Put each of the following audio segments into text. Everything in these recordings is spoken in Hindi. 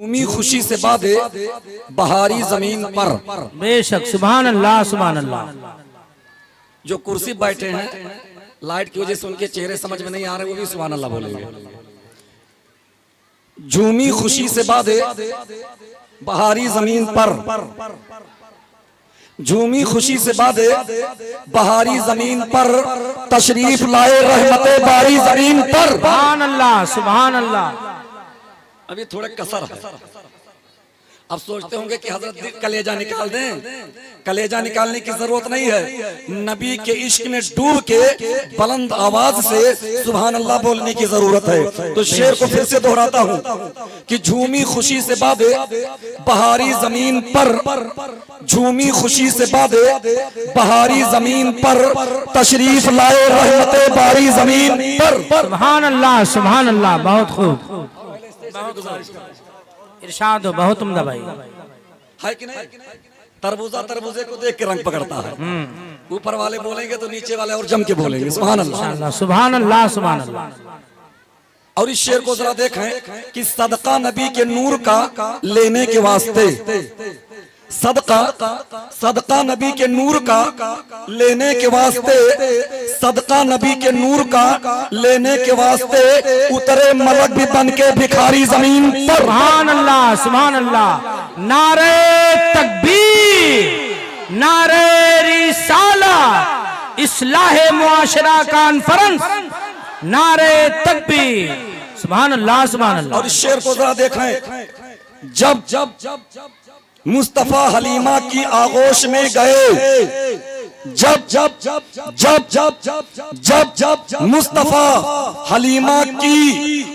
उम्मी खुशी से बादे बहारी जमीन पर। बेशक सुभान अल्लाह सुभान अल्लाह। जो कुर्सी बैठे हैं लाइट की वजह से उनके चेहरे समझ में नहीं आ रहे, वो भी सुभान अल्लाह बोलेंगे। झूमी खुशी से बादे बहारी जमीन पर, झूमी खुशी से बादे बहारी जमीन पर, तशरीफ लाए रहमते बारी जमीन पर। सुभान अल्लाह सुभान अल्लाह। अभी थोड़ा कसर है। अब सोचते होंगे कि हजरत कलेजा निकाल दें, कलेजा निकालने की जरूरत नहीं है। नबी के इश्क में डूब के बुलंद आवाज से सुभान अल्लाह बोलने की जरूरत है। तो शेर को फिर से दोहराता हूँ कि झूमी खुशी से बादे बहारी जमीन पर, झूमी खुशी से बादे बहारी जमीन पर, तशरीफ लाए रहमते बारी जमीन पर। सुभान अल्लाह सुभान अल्लाह। बहुत खूब, इरशाद हो, बहुत उम्दा भाई है कि नहीं। तरबूजा तरबूजे को देख के रंग पकड़ता है। ऊपर वाले बोलेंगे तो नीचे वाले और जम के बोलेंगे सुभान अल्लाह सुभान अल्लाह सुभान अल्लाह। और इस शेर को जरा देखें कि सदका नबी के नूर का लेने के वास्ते, सदका सदका नबी के नूर का लेने के वास्ते, सदका नबी के नूर का लेने के वास्ते उतरे मलक भी बन के भिखारी जमीन पर। सुभान अल्लाह सुभान अल्लाह। नारे तकबीर, नारे रिसाला, इस्लाहे मुआशरा कॉन्फ्रेंस, नारे तकबीर। सुभान अल्लाह सुभान अल्लाह। और इस शेर को जरा देखें, जब जब जब मुस्तफा हलीमा की आगोश में गए, जब जब जब जब जब जब जब मुस्तफा हलीमा की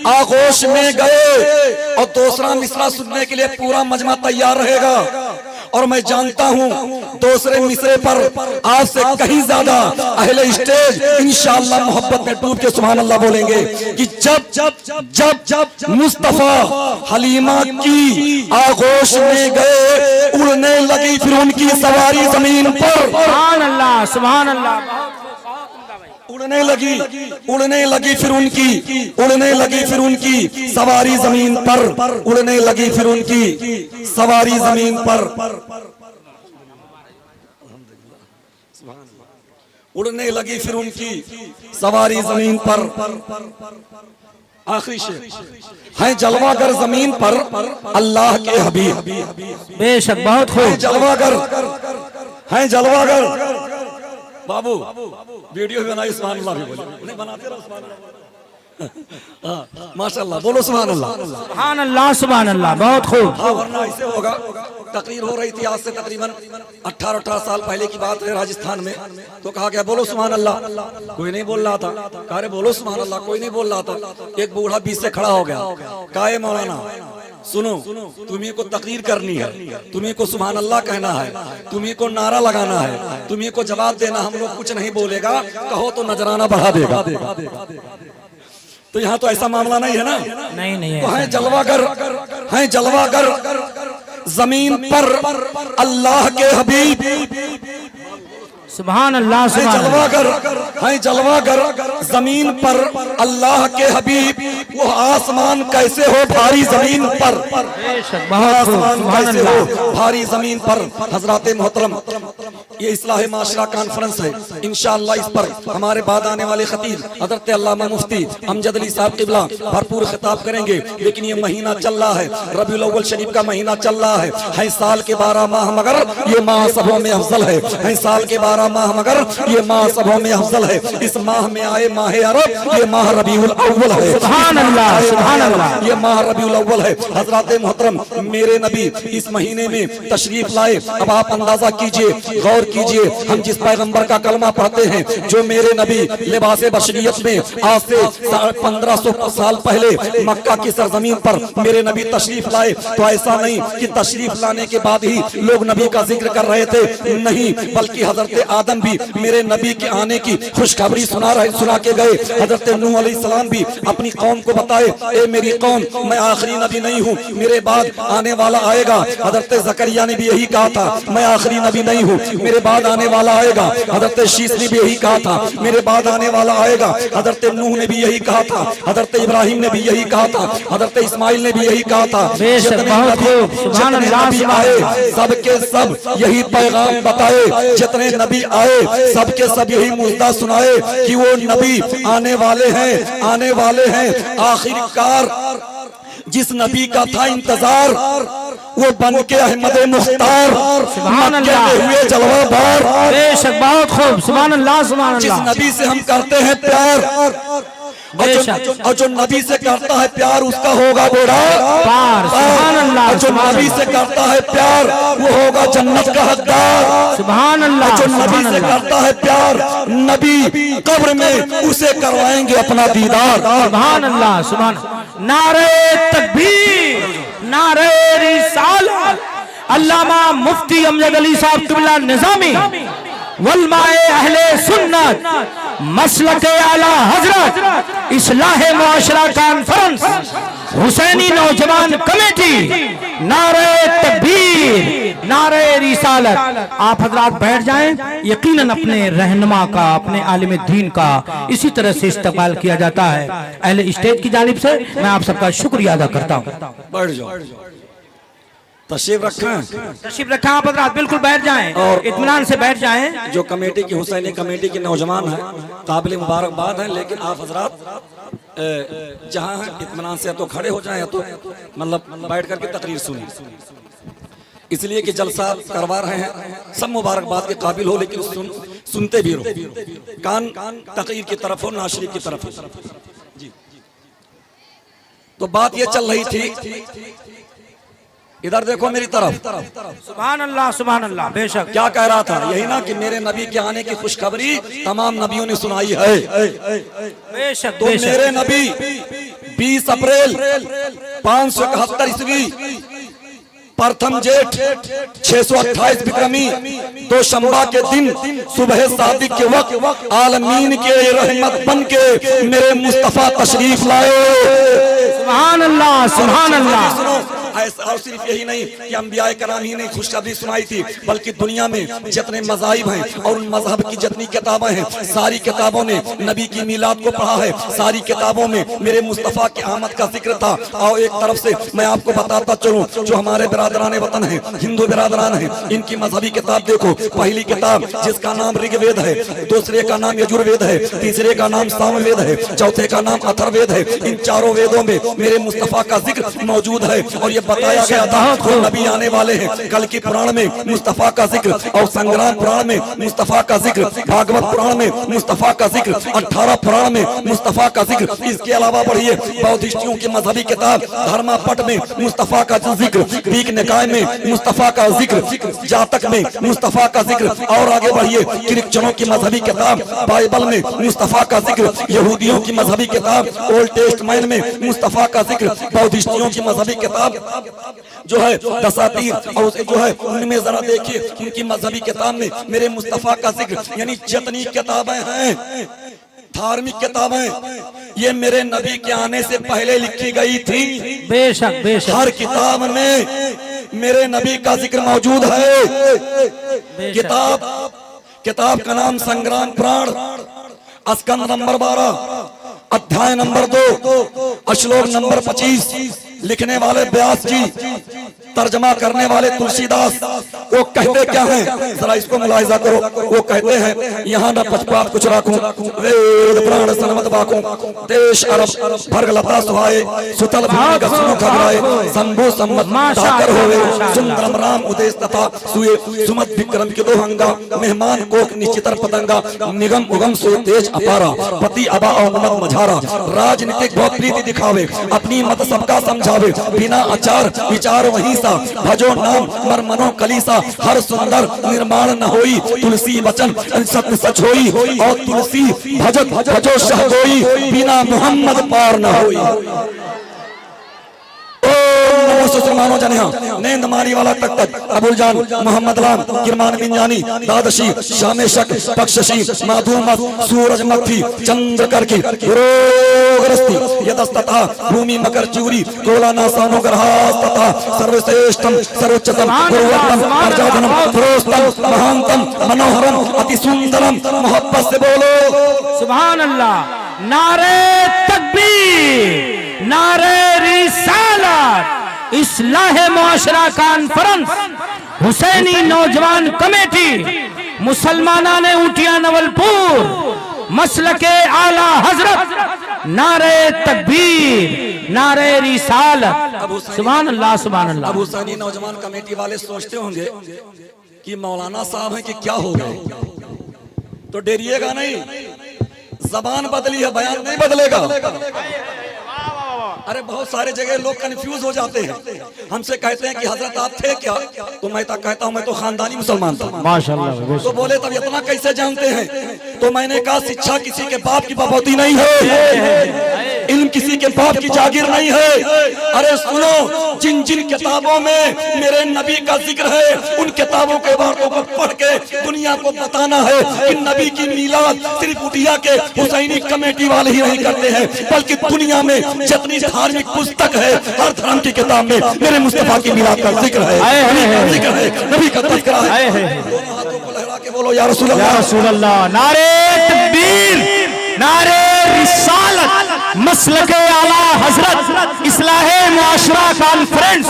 आगोश में गए। और दूसरा मिसरा सुनने के लिए पूरा मजमा तैयार रहेगा। और मैं जानता हूं दूसरे मिसरे पर आपसे कहीं ज्यादा अहले स्टेज इंशाअल्लाह मोहब्बत में डूब के सुभान अल्लाह बोलेंगे कि जब जब जब जब मुस्तफा हलीमा की आगोश में गए, उड़ने लगी फिर उनकी सवारी जमीन पर। सुभान अल्लाह सुभान अल्लाह। उड़ने लगी, उड़ने लगी फिर उनकी, उड़ने लगी फिर उनकी सवारी जमीन पर, उड़ने लगी फिर उनकी सवारी जमीन पर, उड़ने लगी फिर उनकी सवारी जमीन पर। आखिरी शेर, हैं जलवागर जमीन पर अल्लाह के हबीब। बेशक बहुत खूब। जलवागर हैं जलवागर। बाबू वीडियो भी बनाई सुभान अल्लाह भी बोले, नहीं बनाते रहो सुभान अल्लाह। माशाअल्लाह बोलो सुभान अल्लाह सुभान अल्लाह सुभान अल्लाह। बहुत खूब। हाँ, वरना ऐसे होगा। तकरीर हो रही थी आज से तकरीबन 18 साल पहले की बात है राजस्थान में। तो कहा गया बोलो सुभान अल्लाह, कोई नहीं बोल रहा था। कहा रे बोलो सुभान अल्लाह, कोई नहीं बोल रहा था। एक बूढ़ा बीच से खड़ा हो गया, कहा ए मौलाना सुनो, तुम्ही को तकरीर करनी है, तुम्ही को सुभान अल्लाह कहना है, तुम्ही को नारा लगाना है, तुम्ही को जवाब देना। हम लोग कुछ नहीं बोलेगा, कहो तो नजराना बढ़ा देगा। तो यहाँ तो ऐसा मामला नहीं है ना। नहीं नहीं तो हैं जलवागर, हैं जलवागर जमीन पर अल्लाह के हबीब। सुभान अल्लाह सुभान अल्लाह। जलवागर हैं जलवागर जमीन पर अल्लाह के हबीब। वो आसमान कैसे हो भारी जमीन पर, आसमान कैसे हो भारी जमीन पर। हजराते मोहतरम, ये इस्लाह माशरा कॉन्फ्रेंस है। इंशाअल्लाह इस पर हमारे बाद आने वाले खतीब हजरत अल्लामा मुफ्ती अमजद अली साहब किबला भरपूर खिताब करेंगे। लेकिन ये महीना चल रहा है, रबीउल अव्वल शरीफ का महीना चल रहा है साल के 12 माह, मगर ये माह सबों में अफजल है साल के 12 माह, मगर ये माह सबों में अफजल है। इस माह में आए माह अरब, ये माह रबीउल अव्वल है। सुभान अल्लाह सुभान अल्लाह। ये माह रबीउल अव्वल है। हजराते मोहतरम, मेरे नबी इस महीने में तशरीफ लाए। अब आप अंदाजा कीजिए, गौर कीजिए, हम जिस पैगंबर का कलमा पढ़ते हैं, जो मेरे नबी लिबासे बशरियत में आज से 1500 साल पहले मक्का की सरजमीन पर मेरे नबी तशरीफ लाए, तो ऐसा नहीं कि तशरीफ लाने के बाद ही लोग नबी का जिक्र कर रहे थे, नहीं, बल्कि हजरत आदम भी मेरे नबी के आने की खुशखबरी सुना के गए। हजरत नूह अलैहिस्सलाम भी अपनी कौम को बताए, ए मेरी कौम, मैं आखिरी नबी नहीं हूँ, मेरे बाद आने वाला आएगा। हजरत जकरिया ने भी यही कहा था, मैं आखिरी नबी नहीं हूँ, मेरे बाद आने वाला आएगा। हजरत शीश ने भी यही कहा था, मेरे बाद आने वाला आएगा। हजरत नूह ने भी यही कहा था, हजरत इब्राहिम ने भी यही कहा था, हजरत इस्माइल ने भी यही कहा था। जितने नबी आए सबके सब यही पैगाम बताए, जितने नबी आए सबके सब यही मुद्दा सुनाए कि वो नबी आने वाले हैं, आने वाले हैं। आखिरकार जिस नबी का था इंतजार वो बन के अहमद मुख्तार मक्के में हुए जलवा बार। बेशक बहुत खूब, सुभान अल्लाह सुभान जिस अल्लाह। नबी से हम करते हैं प्यार और जो नबी से करता है प्यार उसका होगा बेड़ा पार, सुभान अल्लाह। और जो नबी से करता है प्यार वो होगा जन्नत का हकदार, सुभान अल्लाह। जो नबी से करता है प्यार नबी कब्र में उसे करवाएंगे अपना दीदार। सुभान अल्लाह सुभान। नारे तकबीर, नारे रिसालत। अल्लामा मुफ्ती अमजद अली साहब क़िबला निज़ामी वलमाए अहले सुन्नत मसलक आला हजरत इस्लाह मुआशरा कॉन्फ्रेंस हुसैनी नौजवान कमेटी, नारे तकबीर, नारे रिसालत। आप हजरात बैठ जाएं। यकीनन अपने रहनुमा का, अपने आलिम दीन का इसी तरह से इस्तकबाल किया जाता है। अहले स्टेज की जानिब से मैं आप सबका शुक्रिया अदा करता हूँ। बैठ जाओ, तशरीफ रखें, तशरीफ रखें आप हजरात, बिल्कुल बैठ जाएं और इत्मीनान से बैठ जाएं। जो कमेटी की हुसैनी कमेटी के नौजवान हैं काबिल मुबारकबाद हैं, लेकिन आप हजरात जहाँ हैं इत्मीनान से या तो खड़े हो जाएं या तो मतलब बैठ करके तकरीर सुने, इसलिए कि जलसा करवा रहे हैं। सब मुबारकबाद के काबिल हो लेकिन सुनते भी रहो, कान तकरीर की तरफ हो, नाशरी की तरफ हो जी। तो बात ये चल रही थी, इधर देखो मेरी तरफ। सुभान अल्लाह सुभान अल्लाह। बेशक क्या कह रहा था, यही ना कि मेरे नबी के आने की खुशखबरी तमाम नबियों ने सुनाई है। बेशक तो मेरे नबी 20 अप्रैल 571 ईस्वी प्रथम जेठ 628 विक्रमी दो शंबा के दिन सुबह सादिक के वक्त आलमीन के रहमत बन के मेरे मुस्तफा तशरीफ लाए। सुभान अल्लाह सुभान अल्लाह। ऐसा और सिर्फ यही नहीं कि अंबियाए कराम ही ने खुशखबरी सुनाई थी, बल्कि दुनिया में जितने मज़ाहिब हैं और उन मजहब की जितनी किताबें हैं सारी किताबों ने नबी की मिलाद को पढ़ा है। सारी किताबों में मेरे मुस्तफ़ा की आमद का जिक्र था। और एक तरफ से मैं आपको बताता चलूं, जो हमारे बिरादरान वतन है, हिंदू बिरादरान है, इनकी मजहबी किताब देखो। पहली किताब जिसका नाम ऋग्वेद है, दूसरे का नाम यजुर्वेद है, तीसरे का नाम सामवेद है, चौथे का नाम अथर्ववेद है। इन चारों वेदों में मेरे मुस्तफ़ा का जिक्र मौजूद है और बताया गया था जो नबी आने वाले हैं। कल की पुराण में मुस्तफा का जिक्र और संग्राम पुराण में मुस्तफा का जिक्र, भागवत पुराण में मुस्तफा का जिक्र, 18 पुराण में मुस्तफा का जिक्र। इसके अलावा बढ़िए बौद्धिस्टियों की मजहबी किताब धर्मापट में मुस्तफा का जिक्र, दीक निकाय में मुस्तफा का जिक्र, जातक में मुस्तफा का जिक्र। और आगे बढ़िए क्रिश्चियनों की मजहबी किताब बाइबल में मुस्तफा का जिक्र, यहूदियों की मजहबी किताब ओल्ड टेस्टमेंट में मुस्तफा का जिक्र, बौद्धिस्टियों की मजहबी किताब जो है दसातीर और जो है उनमें जरा देखिए उनकी मजहबी किताब में मेरे मुस्तफा का जिक्र। यानी जितनी किताबें हैं धार्मिक किताबें ये मेरे नबी के आने से पहले लिखी गई थी। बेशक बेशक हर किताब में मेरे नबी का जिक्र मौजूद है। किताब का नाम संग्राम पुराण, स्कंद नंबर 12, अध्याय नंबर 2, श्लोक नंबर 25। लिखने वाले व्यास जी, तर्जमा करने वाले तुलसीदास। वो कहते क्या हैं जरा इसको मुलाहिजा करो। वो कहते हैं यहाँ न पचपात कुछ राखूं, वेद प्राण सनमत बाखूं, देश अरब भर्ग लता सुहाए, सुतल भूमि का सुनु खबराए, शंभु सम्मत ताकर होवे, सुंदरम राम उदेश तथा सुए, सुमत विक्रम के दो हंगा, मेहमान कोक निश्चितर पतंगा, निगम उगम सो तेज अपारा, पति अबा और मत मझारा, राजनीतिक बहुत प्रीति दिखावे, अपनी मत सबका समझावे, बिना आचार विचार वहीं सा, भजो नाम मर मनो कलीसा, हर सुंदर निर्माण न होई, तुलसी वचन सत्य सच होई, और तुलसी भजत भजो शहदोई, बिना मोहम्मद पार न होई। ओम सुसलमानो जनेहा नेंद मारी वाला तक तक अबुल जान मोहम्मद लाम किरमान बिन जानी दादशी शामे शक पक्षशी माधुमत सूरज मक्खी चंद्र करके रोगरस्ती यदस्तता भूमि मकर चूरी कोला नासानो ग्रहास तथा सर्वश्रेष्ठम सर्वोच्चतम गुरुवत्तम अर्जाधनम प्रोस्तम महानतम मनोहरम अति सुंदरम मोहब्बत से बोलो सुभान अल्लाह। नारे तकबीर, नारे रिसालत, इस्लाहे मुआशरा कॉन्फ्रेंस, हुसैनी नौजवान कमेटी, मुसलमाना ने ऊटिया नवलपुर, मसलके आला हजरत, नारे तकबीर, नारे रिसालत। सुभान अल्लाह सुभान अल्लाह। अब हुसैनी नौजवान कमेटी वाले सोचते होंगे कि मौलाना साहब हैं कि क्या हो गए, तो डरिएगा नहीं, जबान बदली है, बयान नहीं बदलेगा। अरे बहुत सारे जगह लोग कंफ्यूज हो जाते हैं, हमसे कहते हैं कि हजरत आप थे क्या, तो मैं तो कहता हूं मैं तो खानदानी मुसलमान था। माशाअल्लाह। तो बोले तब इतना कैसे जानते हैं, तो मैंने कहा शिक्षा किसी के बाप की बपौती नहीं है, इल्म किसी के बाप की जागीर नहीं है। अरे सुनो, जिन जिन किताबों में मेरे नबी का जिक्र है, उन किताबों के बातों को पढ़ के दुनिया को बताना है कि नबी की मीलाद सिर्फ उटिया के हुसैनी कमेटी वाले ही नहीं करते हैं, बल्कि दुनिया में जितनी धार्मिक पुस्तक है, हर धर्म की किताब में मेरे मुस्तफा की मीलाद का जिक्र है, जिक्र है, नबी का तज़किरा है। दोनों हाथों को लहरा के बोलो या रसूल अल्लाह, या रसूल अल्लाह। नारे तकबीर, नारे रिसालत, मसलके आला हजरत, इस्लाहे मुआशरा कॉन्फ्रेंस,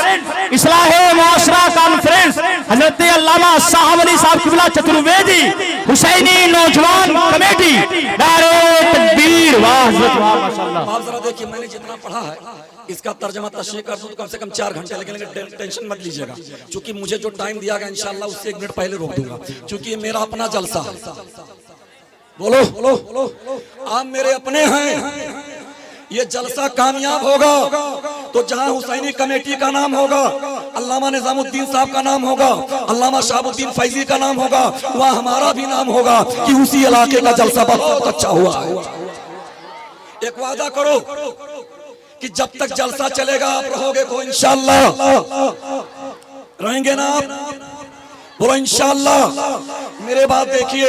इस्लाहे मुआशरा कॉन्फ्रेंस, हजरत अल्लामा साहब अली साहब किबला चतुर्वेदी, हुसैनी नौजवान कमेटी, नारे तकबीर। वाह हजरत वाह माशाअल्लाह। आप जरा देखिए, मैंने जितना पढ़ा है इसका तर्जमा तशरीह कर दूं तो कम से कम 4 घंटे लगेंगे, टेंशन मत लीजिएगा, क्योंकि मुझे जो टाइम दिया गया इंशाअल्लाह उससे 1 मिनट पहले रोक दूंगा, क्योंकि ये मेरा अपना जलसा है। बोलो बोलो, आप मेरे अपने हैं, ये जलसा कामयाब होगा तो जहां हुसैनी कमेटी का नाम होगा, अल्लामा निजामुद्दीन साहब का नाम होगा, अल्लामा शहाबुद्दीन फैजी का नाम होगा, वहां हमारा भी नाम होगा कि उसी इलाके का जलसा बहुत अच्छा हुआ है। एक वादा करो कि जब तक जलसा चलेगा आप रहोगे तो इंशाअल्लाह रहेंगे ना आप, बोलो इंशाअल्लाह। मेरे बात देखिए,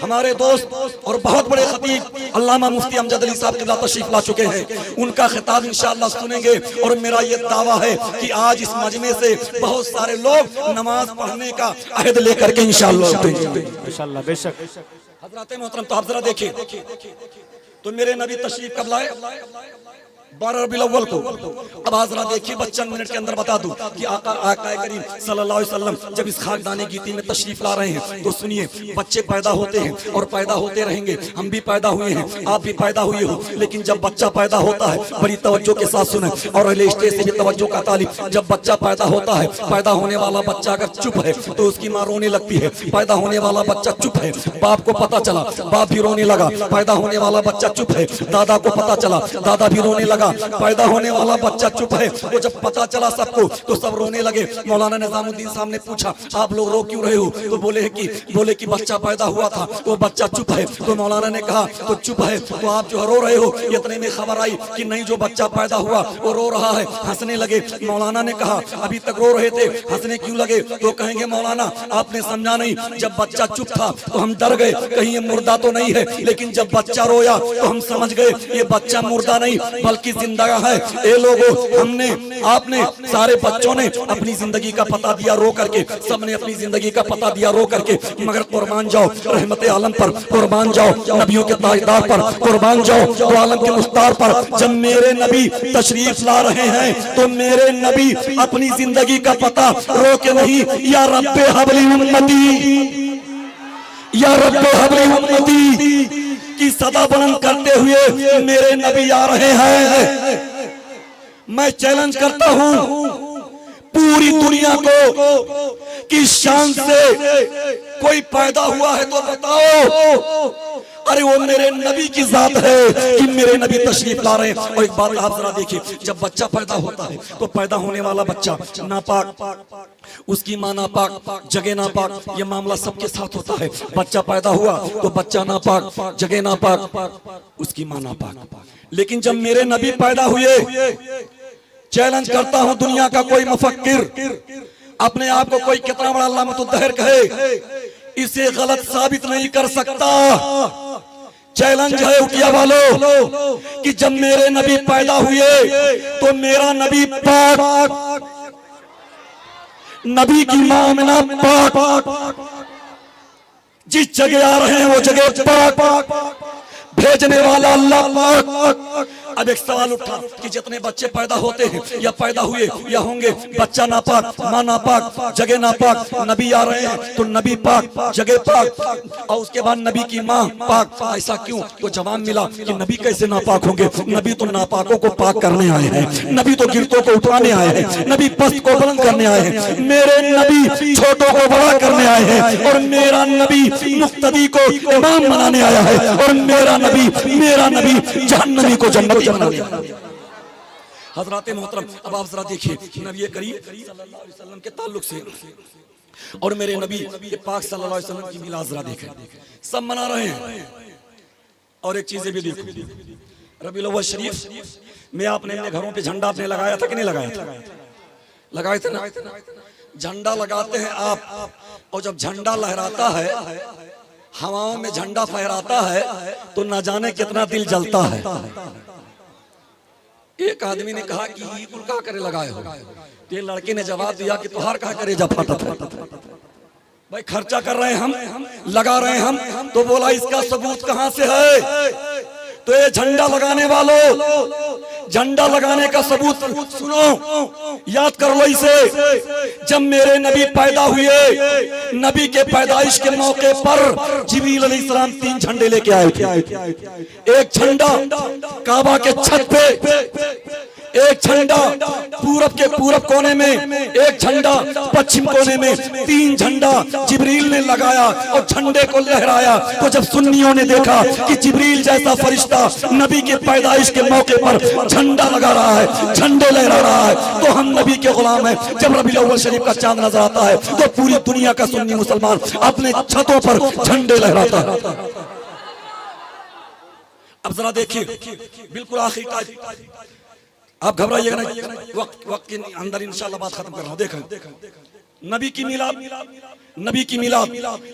हमारे दोस्त और बहुत बड़े खतीब अल्लामा मुफ्ती अमजद अली साहब किबला तशरीफ ला चुके हैं, उनका खिताब इंशाअल्लाह सुनेंगे। और मेरा ये दावा है कि आज इस मजमे से बहुत सारे लोग नमाज पढ़ने का अहद लेकर के इंशाअल्लाह इंशाअल्लाह बेशक। हजरत मोहतरम, तो आप जरा देखिए, तो मेरे नबी तशरीफ कब लाए, 12 रबीउल अव्वल को। अब हाजरा देखिए, बस चंद मिनट के अंदर बता दूं कि आका करीम सल्लल्लाहु अलैहि वसल्लम जब इस खाकदानी गीती में तशरीफ ला रहे हैं, तो सुनिए, बच्चे पैदा होते हैं और पैदा होते रहेंगे, हम भी पैदा हुए हैं, आप भी पैदा हुए हो, लेकिन जब बच्चा पैदा होता है, बड़ी तवज्जो के साथ सुने और अहले स्टेज से भी तवज्जो का तालिब, जब बच्चा पैदा होता है, पैदा होने वाला बच्चा अगर चुप है तो उसकी माँ रोने लगती है, पैदा होने वाला बच्चा चुप है, बाप को पता चला, बाप भी रोने लगा, पैदा होने वाला बच्चा चुप है, दादा को पता चला, दादा भी रोने लगा, पैदा होने वाला बच्चा चुप है। तो जब पता चला सबको तो सब रोने लगे। मौलाना निजामुद्दीन साहब ने पूछा, आप लोग रो क्यों रहे हो, तो बोले कि बच्चा पैदा हुआ था, वो बच्चा चुप है। तो मौलाना ने कहा, तो चुप है तो आप जो रो रहे हो। इतने में खबर आई कि नहीं, जो बच्चा पैदा हुआ वो रो रहा है, हंसने लगे। मौलाना ने कहा, अभी तक रो रहे थे, हंसने क्यों लगे? तो कहेंगे, मौलाना आपने समझा नहीं, जब बच्चा चुप था तो हम डर गए, कहीं ये मुर्दा तो नहीं है, लेकिन जब बच्चा रोया तो हम समझ गए ये बच्चा मुर्दा नहीं बल्कि जिंदा है। ए लोगों, हमने, आपने, सारे बच्चों ने अपनी जिंदगी का पता दिया रो करके, सबने अपनी जिंदगी का पता दिया रो करके, मगर कुर्बान जाओ रहमत आलम पर, कुर्बान जाओ नबियों के ताजदार पर, कुर्बान जाओ तो आलम के मुख्तार पर। जब मेरे नबी तशरीफ ला रहे हैं तो मेरे नबी अपनी जिंदगी का पता रो के नहीं, या रब्बे हबली उम्मती, या रब्बे हबली उम्मती की सदा बुलंद करते हुए मेरे नबी आ रहे हैं। मैं चैलेंज करता हूं पूरी दुनिया को कि शान से कोई पैदा हुआ है तो बताओ। अरे वो मेरे नबी की जात है कि मेरे नबी तशरीफ ला रहे हैं। और एक बात आप जरा देखिए, जब बच्चा पैदा होता है तो पैदा होने वाला बच्चा नापाक, उसकी माँ नापाक, जगह नापाक, ये मामला सबके साथ होता है। बच्चा पैदा हुआ तो बच्चा नापाक, जगह नापाक, उसकी माँ नापाक। लेकिन जब मेरे नबी पैदा हुए चैलेंज करता हूं दुनिया का कोई मुफक्किर अपने आप को कोई कितना बड़ा अल्लामतुद्दहर कहे, इसे गलत साबित नहीं कर सकता। चैलेंज है उकिया वालों कि जब मेरे नबी पैदा हुए तो मेरा नबी पाक, नबी की मां आमिना पाक, जिस जगह आ रहे हैं वो जगह पाक, भेजने वाला अल्लाह पाक। अब एक सवाल उठा कि जितने बच्चे पैदा होते हैं या पैदा हुए या होंगे, बच्चा नापाक, माँ नापाक, जगह नापाक, नबी आ रहे हैं तो नबी पाक, जगह पाक, और उसके बाद नबी की माँ पाक। ऐसा क्यों? तो जवाब मिला कि नबी कैसे नापाक होंगे? नबी तो नापाकों को पाक करने आए हैं, नबी तो गिरतों को उठाने आए हैं, नबी पस्त को बुलंद करने आए हैं, मेरे नबी छोटों को बड़ा करने आए हैं, और मेरा नबी मुक्तदी को इमाम बनाने आया है, और मेरा नबी जहन्नमी को जन्नती बना दिया। हजरात मोहतरम, अब आप जरा देखिए नबी करीम सल्लल्लाहु अलैहि वसल्लम के ताल्लुक से और मेरे नबी पाक सल्लल्लाहु अलैहि वसल्लम की मिलाद जरा देखें। सब मना रहे हैं, और एक चीजें भी देखो, रबीउल अव्वल शरीफ में आपने अपने घरों पे झंडा आपने लगाया था कि नहीं लगाया था? लगाए थे ना? झंडा लगाते हैं आप, और जब झंडा लहराता है, हवाओं में झंडा फहराता है, तो न जाने कितना दिल जलता है। एक आदमी ने कहा कि ईद का करे लगाए हो, तो ये लड़के ने जवाब दिया कि तुहार कहा करे जब फटा था। भाई खर्चा कर रहे हैं हम, लगा रहे हैं हम, तो बोला इसका सबूत कहां से है? तो ये झंडा लगाने वालों, झंडा लगाने का सबूत सुनो, याद कर लो इसे। जब मेरे नबी पैदा हुए, नबी के पैदाइश के मौके पर जिब्रील अलैहिस्सलाम 3 झंडे लेके आए थे। एक झंडा काबा के छत पे, एक झंडा पूरब के पूरब कोने में, एक झंडा पश्चिम कोने में, 3 झंडा जिब्रील ने लगाया और झंडे को लहराया। तो जब सुन्नियों ने देखा कि जिब्रील जैसा फरिश्ता नबी के पैदाइश के मौके पर झंडा लगा रहा है, झंडे लहरा रहा है, तो हम नबी के गुलाम हैं। जब रबीउल अव्वल शरीफ का चांद नजर आता है तो पूरी दुनिया का सुन्नी मुसलमान अपने छतों पर झंडे लहराता है। अब जरा देखिए, बिल्कुल आखिरी टाइम, आप घबराइएगा नहीं, वक्त के अंदर इंशाल्लाह बात खत्म कर रहा हूं। देखें नबी की मिलाद, नबी की मिलाद,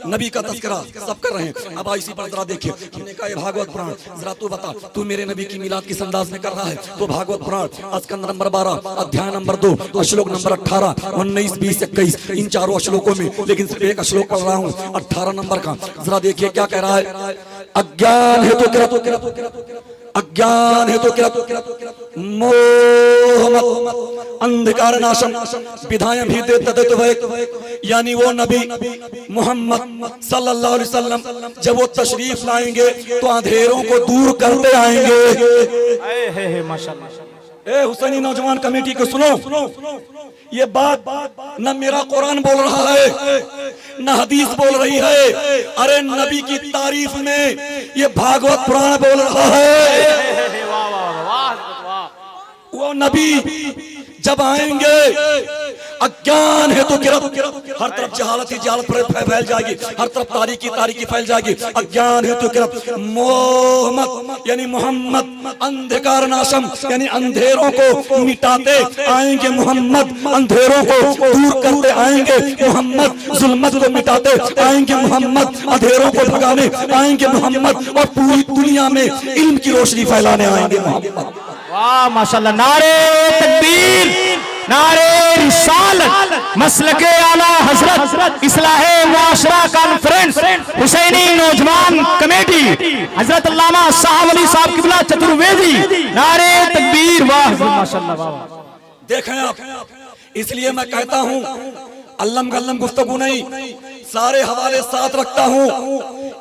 नबी का तस्करा सब कर रहे हैं। अब इसी पर जरा देखिए, हमने कहा ये भागवत पुराण, जरा तू बता, तू मेरे नबी की मिलाद किस अंदाज में कर रहा है? तो भागवत पुराण स्कंद नंबर 12 अध्याय नंबर 2 श्लोक नंबर 18, 19, 20, 21, इन चारों श्लोकों में, लेकिन सिर्फ एक श्लोक पढ़ रहा हूँ 18 नंबर का। जरा देखिए क्या कह रहा है। अज्ञान है तो अज्ञान है तो मोह अंधकार नाशम विधायम ही देते, यानी वो नबी मोहम्मद सल्लल्लाहु अलैहि वसल्लम जब वो तशरीफ लाएंगे तो अंधेरों को दूर करते आएंगे। माशाअल्लाह। ए हुसैनी नौजवान कमेटी को सुनो, ये बात न मेरा कुरान बोल रहा है न हदीस बोल रही है, अरे नबी की तारीफ में ये भागवत पुराण बोल रहा है। वो नबी जब आएंगे, अज्ञान है तो गिरफ्त, हर तरफ जहालत ही जहालत फैल जाएगी, हर तरफ तारीकी तारीकी फैल जाएगी। अज्ञान है तो गिरफ्त, मोहम्मद यानी मोहम्मद अंधकार नाशम यानी अंधेरों को मिटाते आएंगे, मोहम्मद अंधेरों को दूर करते आएंगे, मोहम्मद जुल्मत को मिटाते आएंगे, मोहम्मद अंधेरों को भगाने आएंगे, मोहम्मद और पूरी दुनिया में इल्म की रोशनी फैलाने आएंगे, मोहम्मद। वाह माशाअल्लाह, नारे तकबीर, नारे रिसालत, मसलके आला हजरत इस्लाहे मुआशरा कॉन्फ्रेंस हुसैनी नौजवान कमेटी हजरत अल्लामा साहब अली साहब किबला चतुर्वेदी, नारे तकबीर, वाह माशाअल्लाह। वाह देखें आप, इसलिए मैं कहता हूं अल्लम गल्लम गुफ्तगू नहीं, सारे हवाले साथ रखता हूं।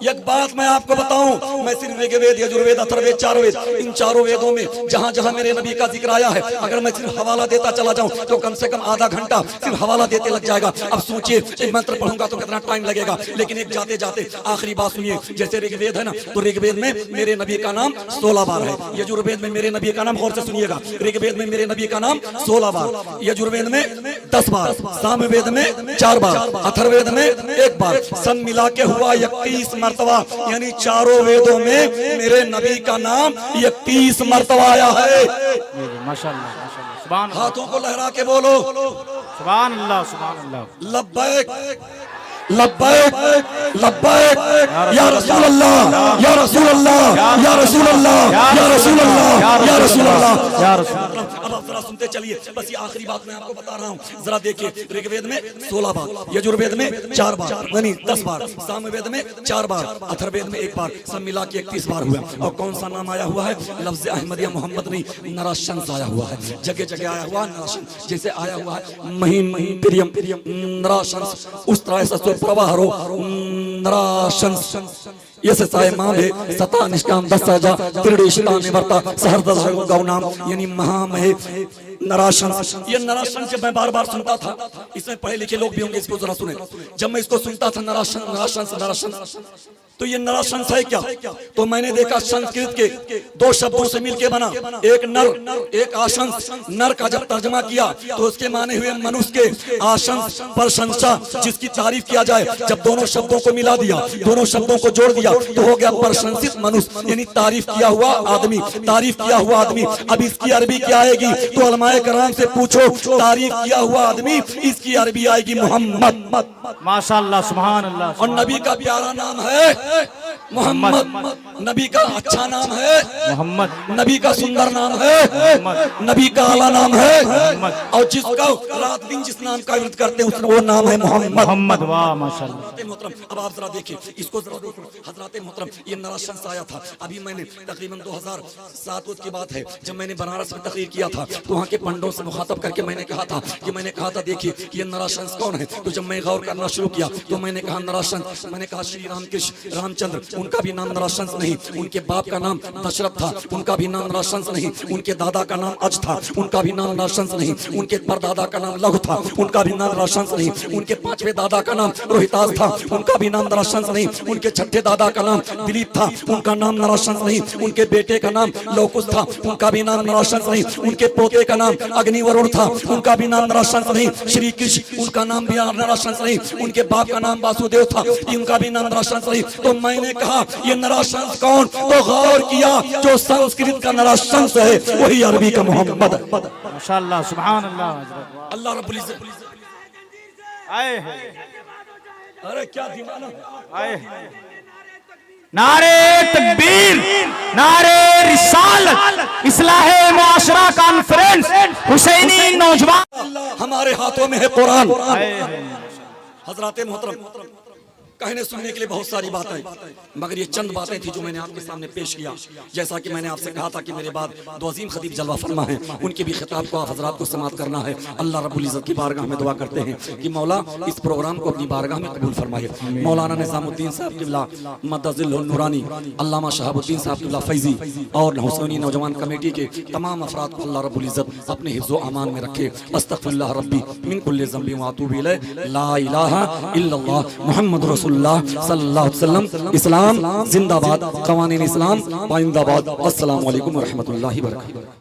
एक बात मैं आपको बताऊं, मैं सिर्फ ऋग्वेद, यजुर्वेद, अथर्ववेद, चारवेद, इन चारों वेदों में जहां जहां मेरे नबी का जिक्र आया है, अगर मैं सिर्फ हवाला देता चला जाऊं तो कम से कम आधा घंटा सिर्फ हवाला देते लग जाएगा। अब सोचिए, एक मंत्र पढ़ूंगा तो कितना टाइम लगेगा, लेकिन एक जाते जाते आखिरी बात सुनिए। जैसे ऋग्वेद है ना, तो ऋग्वेद में मेरे नबी का नाम 16 बार है, यजुर्वेद में मेरे नबी का नाम, गौर से सुनिएगा, ऋग्वेद में मेरे नबी का नाम 16 बार, यजुर्वेद में 10 बार, सामवेद में 4 बार, अथर्ववेद में 1 बार, सब मिला के हुआ 31 मर्तबा, यानी चारों वेदों में मेरे नबी का नाम 31 मर्तबा आया है। माशाअल्लाह, सुभान अल्लाह, हाथों को लहरा के बोलो सुभान अल्लाह, सुभान अल्लाह। लब्बैक लब्बैक लब्बैक या रसूल अल्लाह या रसूल अल्लाह या रसूल अल्लाह या रसूल अल्लाह या रसूल अल्लाह या रसूल। अब आप जरा सुनते चलिए, बस ये आखिरी बात मैं आपको बता रहा हूँ। जरा देखिए, ऋग्वेद में 16 बार, यजुर्वेद में 4 बार, यानी 10 बार, सामवेद में 4 बार, अथर्ववेद में 1 बार, सब मिला के 31 बार हुआ। और कौन सा नाम आया हुआ है? लफ्ज़ अहमदिया मोहम्मद नहीं, नराशंस आया हुआ है। जगह जगह आया हुआ नराशंस, जैसे आया हुआ है महीन प्रियम नराशंस, उस तरह से प्रवाहरो नराशंस, यसे साय माभे सता निष्काम दसाजा त्रिदेशिता निवर्ता सहर्दश गौनाम, यानी महामहे नराशंस। ये नराशंस जब मैं बार बार सुनता था, इसमें पढ़े लिखे लोग भी होंगे, इसको जरा सुने। जब मैं इसको सुनता था नराशंस नराशंस नराशंस, तो ये नराशंस है क्या? तो मैंने देखा संस्कृत के 2 शब्दों से मिलके बना, एक नर एक आशंस। नर का जब तर्जमा किया तो उसके माने हुए मनुष्य के, आशंस प्रशंसा, जिसकी तारीफ किया जाए। जब दोनों शब्दों को मिला दिया, दोनों शब्दों को जोड़ दिया, तो हो गया प्रशंसित मनुष्य, यानी तारीफ किया हुआ आदमी, तारीफ किया हुआ आदमी। अब इसकी अरबी क्या आएगी? तो उलमाए कराम से पूछो, तारीफ किया हुआ आदमी, इसकी अरबी आएगी मोहम्मद। माशाअल्लाह, सुभान अल्लाह। और नबी का प्यारा नाम है मोहम्मद, नबी का अच्छा नाम है मोहम्मद, नबी का सुंदर नाम है, नबी का आला नाम है, और जिसका रात दिन जिस नाम का विरोध करते हैं वो नाम है मोहम्मद। वाह माशाअल्लाह। मोहतरम, अब आप जरा देखिए, इसको जरा देखो हजरत मोहतरम, ये नराशंस आया था। अभी मैंने तकरीबन 2007 की बात है, जब मैंने बनारस में तकरीर किया था, तो वहाँ के पंडों से मुखातब करके मैंने कहा था देखिए ये नराशंस कौन है? तो जब मैं गौर करना शुरू किया तो मैंने कहा नराशंस, मैंने कहा श्री रामकृष्ण रामचंद्र, उनका भी नाम नराशंस नहीं, उनके बाप का नाम दशरथ था, उनका भी नाम नराशंस नहीं, उनके दादा का नाम अज था, उनका भी नाम नराशंस नहीं, उनके परदादा का नाम लघु था, उनका भी नाम नराशंस नहीं, उनके 5वें दादा का नाम रोहितास था, उनका भी नाम नराशंस नहीं, उनके 6ठे दादा का नाम दिलीप था, उनका नाम नराशंस नहीं, उनके बेटे का नाम लौकुश था, उनका भी नाम नराशंस नहीं, उनके पोते का नाम अग्निवरुण था, उनका भी नाम नराशंस नहीं, श्री कृष्ण, उनका नाम भी नराशंस नहीं, उनके बाप का नाम वासुदेव था, उनका भी नाम नराशंस नहीं। तो मैंने कहा ये नराशंस कौन? तो गौर किया, जो संस्कृत का नराशंस है वही अरबी का मोहम्मद है। माशाअल्लाह, सुभान अल्लाह। अल्लाह रब्बुल इज्जत, आए अरे क्या दीवाना है। आए नारे तकबीर, नारे रिसालत, इस्लाहे मुआशरा कॉन्फ्रेंस, हुसैनी नौजवान, हमारे हाथों में है कुरान। हजरात मोहतरम, कहने सुनने के लिए बहुत सारी बातें, मगर ये चंद बातें थी जो मैंने आपके सामने पेश किया। जैसा कि मैंने आपसे कहा था कि मेरे बाद 2 अजीम खतीब जलवा फरमा है, उनके भी खिताब को आप हजरात को समात करना है। अल्लाह रब्बुल इज्जत की बारगाह में दुआ करते हैं कि मौला इस प्रोग्राम को अपनी बारगाह में कबूल फरमाए। मौलाना निजामुद्दीन साहब किबला मद्दजिल नूरानी, अल्लामा शहाबुद्दीन साहब किबला फैजी और हुसैनी नौजवान कमेटी के तमाम अफराद को अल्लाह रब्बुल इज्जत अपने हिफ्ज़ो अमान में रखे। अस्तगफिरुल्लाह रब्बी मिन कुल्लि ज़ंबि व अतूबु इलैह, ला इलाहा इल्लल्लाह मुहम्मद रसूलुल्लाह सल्लल्लाहु अलैहि वसल्लम। इस्लाम जिंदाबाद, क़वानीन इस्लाम पाइंदाबाद। अस्सलामु अलैकुम व रहमतुल्लाहि व बरकातहू।